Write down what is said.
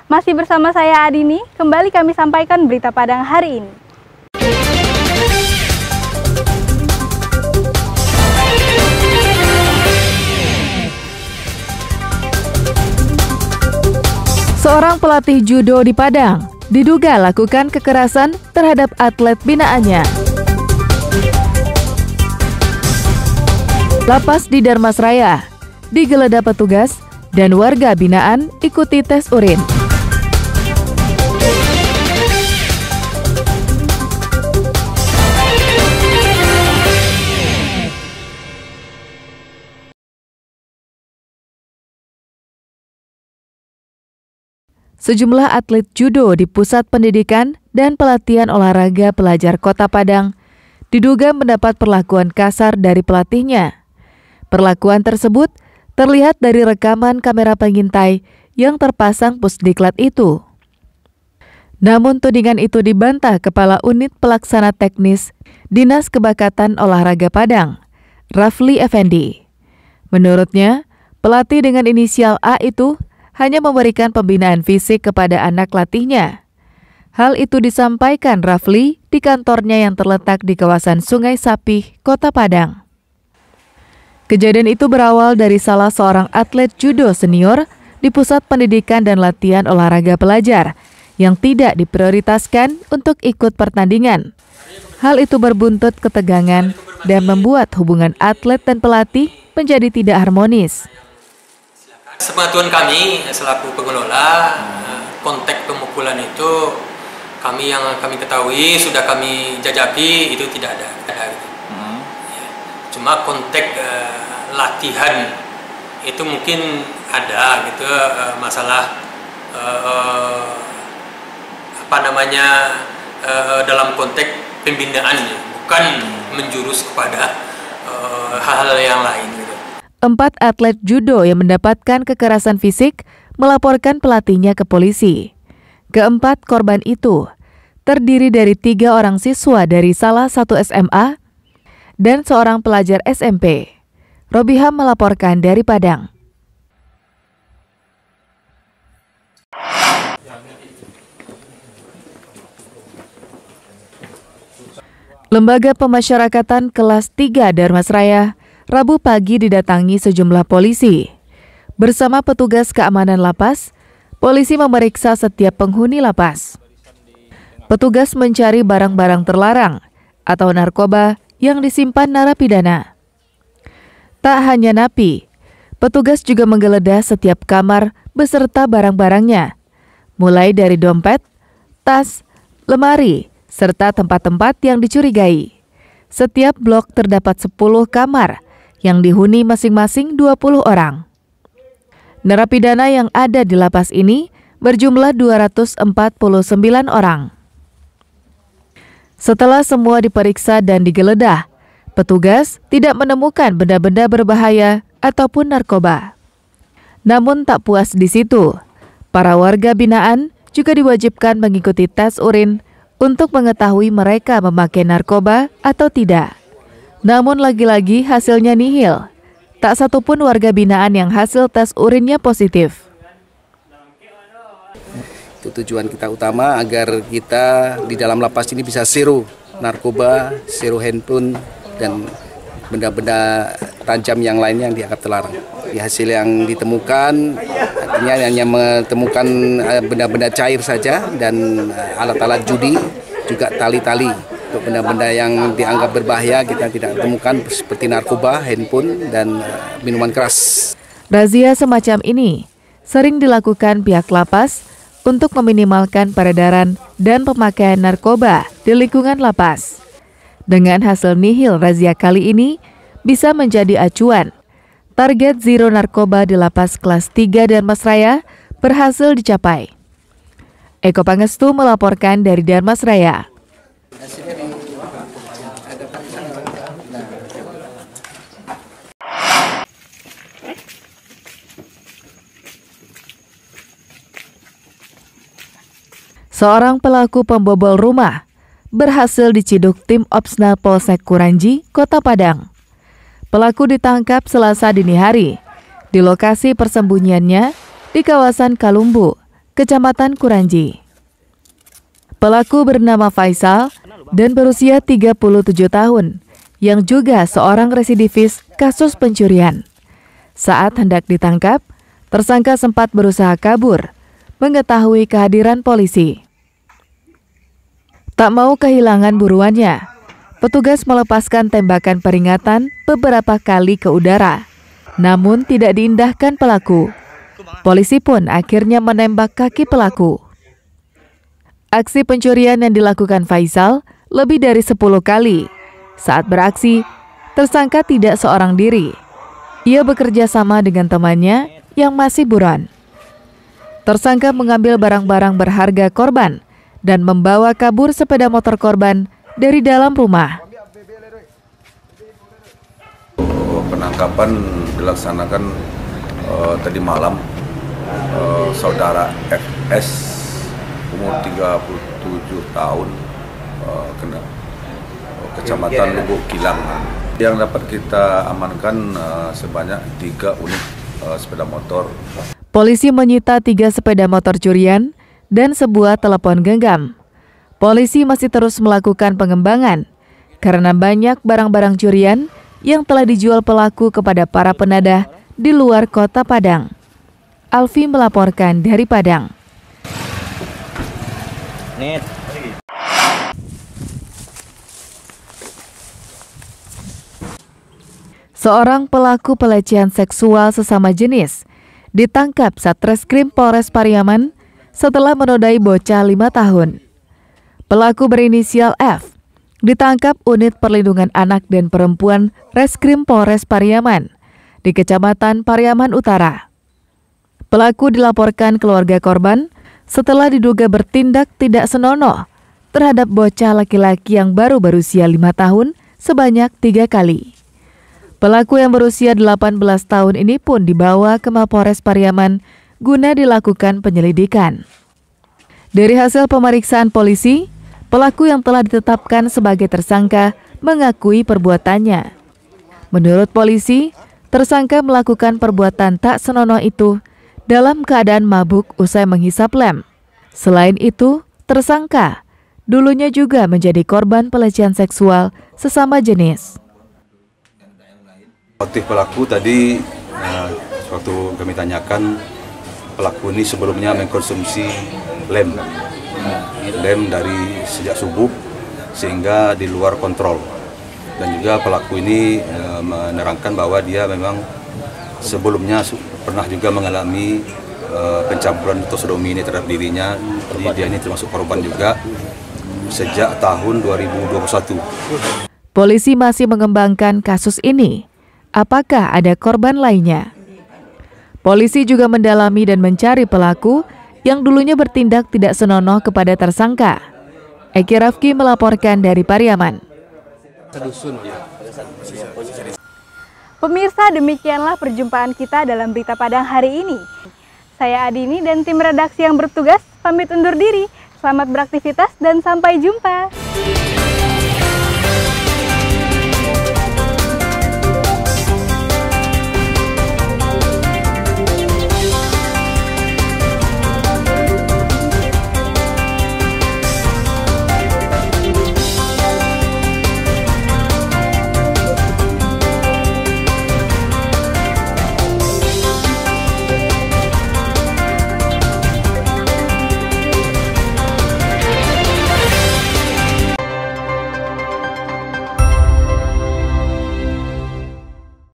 Masih bersama saya Adini, kembali kami sampaikan berita Padang hari ini. Seorang pelatih judo di Padang diduga lakukan kekerasan terhadap atlet binaannya. Lapas di Dharmasraya digeledah petugas dan warga binaan ikuti tes urin. Sejumlah atlet judo di Pusat Pendidikan dan Pelatihan Olahraga Pelajar Kota Padang diduga mendapat perlakuan kasar dari pelatihnya. Perlakuan tersebut terlihat dari rekaman kamera pengintai yang terpasang Pusdiklat itu. Namun tudingan itu dibantah Kepala Unit Pelaksana Teknis Dinas Kebakatan Olahraga Padang, Rafli Effendi. Menurutnya, pelatih dengan inisial A itu hanya memberikan pembinaan fisik kepada anak latihnya. Hal itu disampaikan Rafli di kantornya yang terletak di kawasan Sungai Sapih, Kota Padang. Kejadian itu berawal dari salah seorang atlet judo senior di Pusat Pendidikan dan Latihan Olahraga Pelajar yang tidak diprioritaskan untuk ikut pertandingan. Hal itu berbuntut ketegangan dan membuat hubungan atlet dan pelatih menjadi tidak harmonis. Sepengetahuan kami selaku pengelola, konteks pemukulan itu kami ketahui, sudah kami jajaki, itu tidak ada. Cuma konteks latihan itu mungkin ada gitu, masalah dalam konteks pembinaan, bukan menjurus kepada hal-hal yang lain gitu. 4 atlet judo yang mendapatkan kekerasan fisik melaporkan pelatihnya ke polisi. Keempat korban itu terdiri dari 3 orang siswa dari salah satu SMA dan seorang pelajar SMP. Robiham melaporkan dari Padang. Lembaga Pemasyarakatan kelas 3 Dharmasraya Rabu pagi didatangi sejumlah polisi. Bersama petugas keamanan lapas, polisi memeriksa setiap penghuni lapas. Petugas mencari barang-barang terlarang atau narkoba yang disimpan narapidana. Tak hanya napi, petugas juga menggeledah setiap kamar beserta barang-barangnya, mulai dari dompet, tas, lemari, serta tempat-tempat yang dicurigai. Setiap blok terdapat 10 kamar yang dihuni masing-masing 20 orang. Narapidana yang ada di lapas ini berjumlah 249 orang. Setelah semua diperiksa dan digeledah, petugas tidak menemukan benda-benda berbahaya ataupun narkoba. Namun tak puas di situ, para warga binaan juga diwajibkan mengikuti tes urin untuk mengetahui mereka memakai narkoba atau tidak. Namun lagi-lagi hasilnya nihil. Tak satupun warga binaan yang hasil tes urinnya positif. Itu tujuan kita utama agar kita di dalam lapas ini bisa zero narkoba, zero handphone, dan benda-benda tajam yang lainnya yang dianggap terlarang. Di hasil yang ditemukan, artinya hanya menemukan benda-benda cair saja dan alat-alat judi, juga tali-tali. Untuk benda-benda yang dianggap berbahaya kita tidak temukan seperti narkoba, handphone, dan minuman keras. Razia semacam ini sering dilakukan pihak lapas untuk meminimalkan peredaran dan pemakaian narkoba di lingkungan lapas. Dengan hasil nihil razia kali ini bisa menjadi acuan. Target zero narkoba di lapas kelas 3 Dharmasraya berhasil dicapai. Eko Pangestu melaporkan dari Dharmasraya. Seorang pelaku pembobol rumah berhasil diciduk tim Opsnal Polsek Kuranji, Kota Padang. Pelaku ditangkap Selasa dini hari di lokasi persembunyiannya di kawasan Kalumbu, Kecamatan Kuranji. Pelaku bernama Faisal dan berusia 37 tahun, yang juga seorang residivis kasus pencurian. Saat hendak ditangkap, tersangka sempat berusaha kabur, mengetahui kehadiran polisi. Tak mau kehilangan buruannya, petugas melepaskan tembakan peringatan beberapa kali ke udara, namun tidak diindahkan pelaku. Polisi pun akhirnya menembak kaki pelaku. Aksi pencurian yang dilakukan Faisal lebih dari 10 kali. Saat beraksi, tersangka tidak seorang diri. Ia bekerja sama dengan temannya yang masih buron. Tersangka mengambil barang-barang berharga korban dan membawa kabur sepeda motor korban dari dalam rumah. Penangkapan dilaksanakan tadi malam. Saudara FS umur 37 tahun, Kecamatan Lubuk Kilang. Yang dapat kita amankan sebanyak 3 unit sepeda motor. Polisi menyita 3 sepeda motor curian dan sebuah telepon genggam. Polisi masih terus melakukan pengembangan karena banyak barang-barang curian yang telah dijual pelaku kepada para penadah di luar kota Padang. Alfi melaporkan dari Padang. Seorang pelaku pelecehan seksual sesama jenis ditangkap Satreskrim Polres Pariaman setelah menodai bocah 5 tahun. Pelaku berinisial F ditangkap Unit Perlindungan Anak dan Perempuan Reskrim Polres Pariaman di Kecamatan Pariaman Utara. Pelaku dilaporkan keluarga korban setelah diduga bertindak tidak senonoh terhadap bocah laki-laki yang baru berusia 5 tahun sebanyak 3 kali. Pelaku yang berusia 18 tahun ini pun dibawa ke Mapores Pariaman guna dilakukan penyelidikan. Dari hasil pemeriksaan polisi, pelaku yang telah ditetapkan sebagai tersangka mengakui perbuatannya. Menurut polisi, tersangka melakukan perbuatan tak senonoh itu dalam keadaan mabuk usai menghisap lem. Selain itu, tersangka dulunya juga menjadi korban pelecehan seksual sesama jenis. Motif pelaku tadi, waktu kami tanyakan, pelaku ini sebelumnya mengkonsumsi lem dari sejak subuh sehingga di luar kontrol. Dan juga pelaku ini menerangkan bahwa dia memang sebelumnya pernah juga mengalami pencampuran atau sodomi ini terhadap dirinya. Jadi dia ini termasuk korban juga sejak tahun 2021. Polisi masih mengembangkan kasus ini. Apakah ada korban lainnya? Polisi juga mendalami dan mencari pelaku yang dulunya bertindak tidak senonoh kepada tersangka. Eki Rafki melaporkan dari Pariaman. Pemirsa, demikianlah perjumpaan kita dalam Berita Padang hari ini. Saya Adini dan tim redaksi yang bertugas pamit undur diri. Selamat beraktivitas dan sampai jumpa.